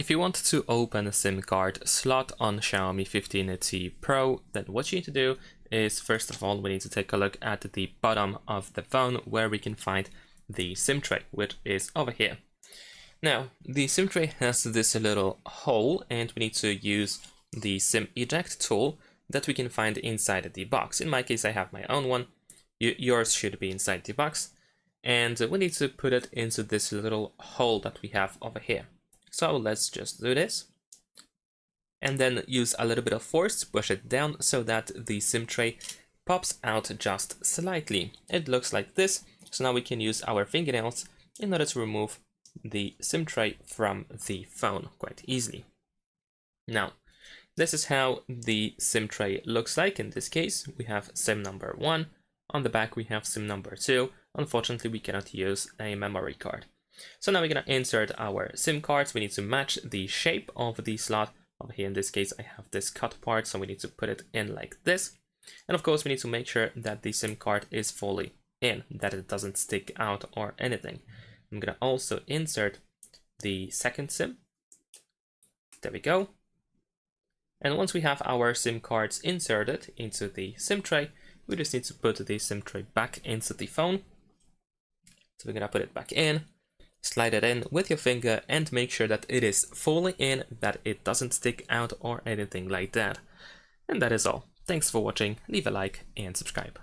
If you want to open a SIM card slot on Xiaomi 15T Pro, then what you need to do is, first of all, we need to take a look at the bottom of the phone where we can find the SIM tray, which is over here. Now, the SIM tray has this little hole, and we need to use the SIM Eject tool that we can find inside the box. In my case, I have my own one. Yours should be inside the box. And we need to put it into this little hole that we have over here. So let's just do this. And then use a little bit of force to push it down so that the SIM tray pops out just slightly. It looks like this. So now we can use our fingernails in order to remove the SIM tray from the phone quite easily. Now, this is how the SIM tray looks like. In this case, we have SIM number 1. On the back, we have SIM number 2. Unfortunately, we cannot use a memory card. So now we're going to insert our SIM cards. We need to match the shape of the slot. Over here, in this case, I have this cut part, so we need to put it in like this. And of course, we need to make sure that the SIM card is fully in, that it doesn't stick out or anything. I'm going to also insert the second SIM. There we go. And once we have our SIM cards inserted into the SIM tray, we just need to put the SIM tray back into the phone. So we're going to put it back in, slide it in with your finger and make sure that it is fully in, that it doesn't stick out or anything like that. And that is all. Thanks for watching, leave a like and subscribe.